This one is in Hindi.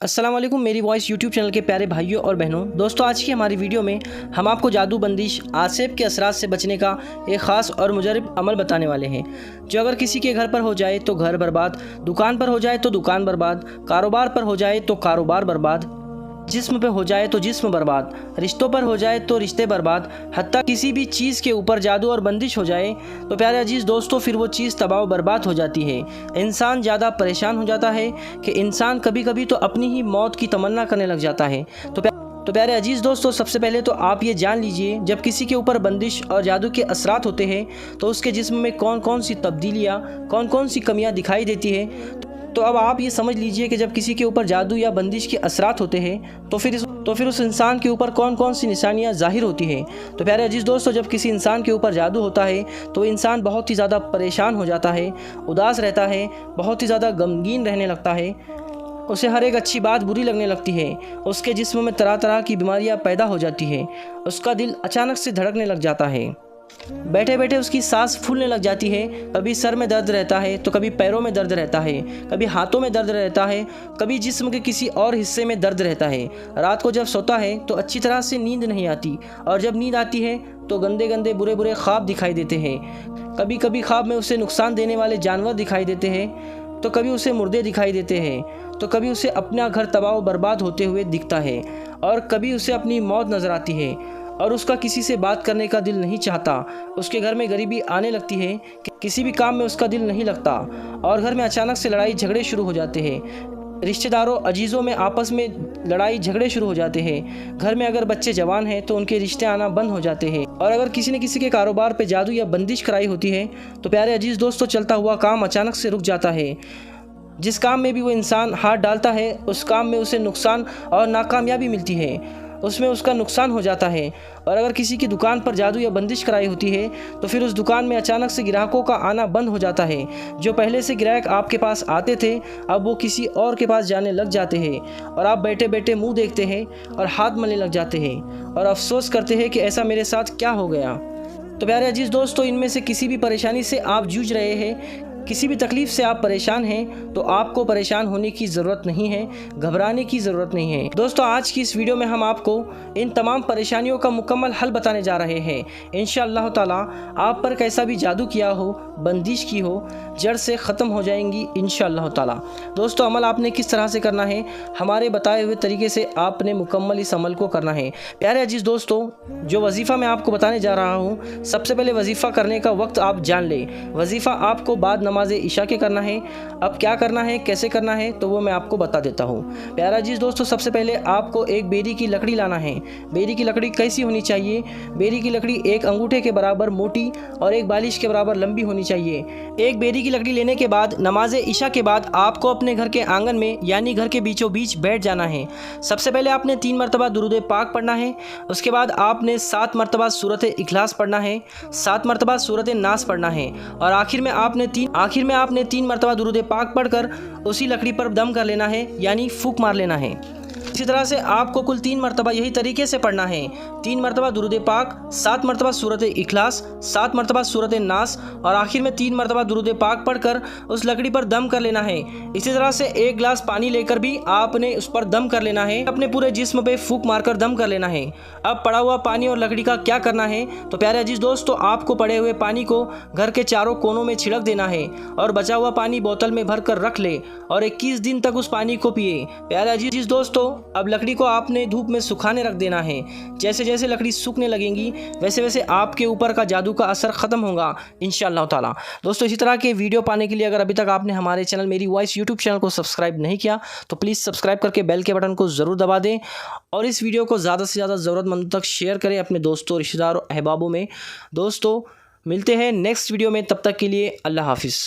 अस्सलाम वालेकुम मेरी वॉइस यूट्यूब चैनल के प्यारे भाइयों और बहनों। दोस्तों आज की हमारी वीडियो में हम आपको जादू बंदिश आसेब के असरात से बचने का एक ख़ास और मुजरब अमल बताने वाले हैं, जो अगर किसी के घर पर हो जाए तो घर बर्बाद, दुकान पर हो जाए तो दुकान बर्बाद, कारोबार पर हो जाए तो कारोबार बर्बाद, जिस्म पे हो जाए तो जिस्म बर्बाद, रिश्तों पर हो जाए तो रिश्ते बर्बाद, हत्ता किसी भी चीज़ के ऊपर जादू और बंदिश हो जाए तो प्यारे अजीज़ दोस्तों फिर वो चीज़ तबाह बर्बाद हो जाती है। इंसान ज़्यादा परेशान हो जाता है कि इंसान कभी कभी तो अपनी ही मौत की तमन्ना करने लग जाता है। तो प्यारे अजीज़ दोस्तों सबसे पहले तो आप ये जान लीजिए, जब किसी के ऊपर बंदिश और जादू के असरात होते हैं तो उसके जिस्म में कौन कौन सी तब्दीलियाँ, कौन कौन सी कमियाँ दिखाई देती है। तो अब आप ये समझ लीजिए कि जब किसी के ऊपर जादू या बंदिश के असरात होते हैं तो फिर उस इंसान के ऊपर कौन कौन सी निशानियाँ ज़ाहिर होती हैं। तो प्यारे अजीज़ दोस्तों जब किसी इंसान के ऊपर जादू होता है तो इंसान बहुत ही ज़्यादा परेशान हो जाता है, उदास रहता है, बहुत ही ज़्यादा गमगीन रहने लगता है, उसे हर एक अच्छी बात बुरी लगने लगती है, उसके जिस्म में तरह तरह की बीमारियाँ पैदा हो जाती है, उसका दिल अचानक से धड़कने लग जाता है, बैठे बैठे उसकी सांस फूलने लग जाती है, कभी सर में दर्द रहता है तो कभी पैरों में दर्द रहता है, कभी हाथों में दर्द रहता है, कभी जिस्म के किसी और हिस्से में दर्द रहता है। रात को जब सोता है तो अच्छी तरह से नींद नहीं आती और जब नींद आती है तो गंदे गंदे बुरे बुरे ख्वाब दिखाई देते हैं। कभी कभी ख्वाब में उसे नुकसान देने वाले जानवर दिखाई देते हैं, तो कभी उसे मुर्दे दिखाई देते हैं, तो कभी उसे अपना घर तबाह बर्बाद होते हुए दिखता है और कभी उसे अपनी मौत नजर आती है और उसका किसी से बात करने का दिल नहीं चाहता। उसके घर में गरीबी आने लगती है, किसी भी काम में उसका दिल नहीं लगता और घर में अचानक से लड़ाई झगड़े शुरू हो जाते हैं, रिश्तेदारों अजीज़ों में आपस में लड़ाई झगड़े शुरू हो जाते हैं। घर में अगर बच्चे जवान हैं तो उनके रिश्ते आना बंद हो जाते हैं और अगर किसी ने किसी के कारोबार पे जादू या बंदिश कराई होती है तो प्यारे अजीज़ दोस्तों चलता हुआ काम अचानक से रुक जाता है। जिस काम में भी वो इंसान हाथ डालता है उस काम में उसे नुकसान और नाकामयाबी मिलती है, उसमें उसका नुकसान हो जाता है। और अगर किसी की दुकान पर जादू या बंदिश कराई होती है तो फिर उस दुकान में अचानक से ग्राहकों का आना बंद हो जाता है। जो पहले से ग्राहक आपके पास आते थे अब वो किसी और के पास जाने लग जाते हैं और आप बैठे बैठे मुंह देखते हैं और हाथ मलने लग जाते हैं और अफसोस करते हैं कि ऐसा मेरे साथ क्या हो गया। तो प्यारे अजीज़ दोस्तों इनमें से किसी भी परेशानी से आप जूझ रहे हैं, किसी भी तकलीफ़ से आप परेशान हैं तो आपको परेशान होने की ज़रूरत नहीं है, घबराने की ज़रूरत नहीं है। दोस्तों आज की इस वीडियो में हम आपको इन तमाम परेशानियों का मुकम्मल हल बताने जा रहे हैं। इंशाअल्लाह ताला आप पर कैसा भी जादू किया हो, बंदिश की हो, जड़ से ख़त्म हो जाएंगी इंशाअल्लाह ताला। दोस्तों अमल आपने किस तरह से करना है, हमारे बताए हुए तरीके से आपने मुकम्मल इस अमल को करना है। प्यारे अजीज़ दोस्तों जो वजीफ़ा मैं आपको बताने जा रहा हूँ, सबसे पहले वजीफ़ा करने का वक्त आप जान लें। वजीफ़ा आपको बाद नमाज इशा के करना है। अब क्या करना है, कैसे करना है तो वो मैं आपको बता देता हूँ। प्यारा अजीज़ दोस्तों सबसे पहले आपको एक बेरी की लकड़ी लाना है। बेरी की लकड़ी कैसी होनी चाहिए, बेरी की लकड़ी एक अंगूठे के बराबर मोटी और एक बालिश के बराबर लंबी होनी चाहिए। एक बेरी की लकड़ी लेने के बाद नमाज इशा के बाद आपको अपने घर के आंगन में यानी घर के बीचों बीच बैठ जाना है। सबसे पहले आपने 3 मरतबा दुरूद पाक पढ़ना है, उसके बाद आपने 7 मरतबा सूरत इखलास पढ़ना है, 7 मरतबा सूरत नास पढ़ना है और आखिर में आपने 3 मरतबा दुरूद पाक पढ़कर उसी लकड़ी पर दम कर लेना है यानी फूंक मार लेना है। इसी तरह से आपको कुल 3 मरतबा यही तरीके से पढ़ना है। 3 मरतबा दुरूद पाक, 7 मरतबा सूरत इखलास, 7 मरतबा सूरत नास और आखिर में 3 मरतबा दुरूद पाक पढ़कर उस लकड़ी पर दम कर लेना है। इसी तरह से 1 गिलास पानी लेकर भी आपने उस पर दम कर लेना है, अपने पूरे जिस्म पे फूंक मारकर दम कर लेना है। अब पड़ा हुआ पानी और लकड़ी का क्या करना है तो प्यारे अजीज़ दोस्तों आपको पड़े हुए पानी को घर के चारों कोनों में छिड़क देना है और बचा हुआ पानी बोतल में भर कर रख ले और 21 दिन तक उस पानी को पिए। प्यारे अजीज़ दोस्तों अब लकड़ी को आपने धूप में सुखाने रख देना है। जैसे जैसे लकड़ी सूखने लगेंगी वैसे वैसे आपके ऊपर का जादू का असर ख़त्म होगा इंशाअल्लाह ताला। दोस्तों इसी तरह के वीडियो पाने के लिए अगर अभी तक आपने हमारे चैनल मेरी वॉइस यूट्यूब चैनल को सब्सक्राइब नहीं किया तो प्लीज़ सब्सक्राइब करके बेल के बटन को ज़रूर दबा दें और इस वीडियो को ज़्यादा से ज़्यादा ज़रूरतमंदों तक शेयर करें अपने दोस्तों, रिश्तेदारों, अहबाबों में। दोस्तों मिलते हैं नेक्स्ट वीडियो में, तब तक के लिए अल्लाह हाफिज़।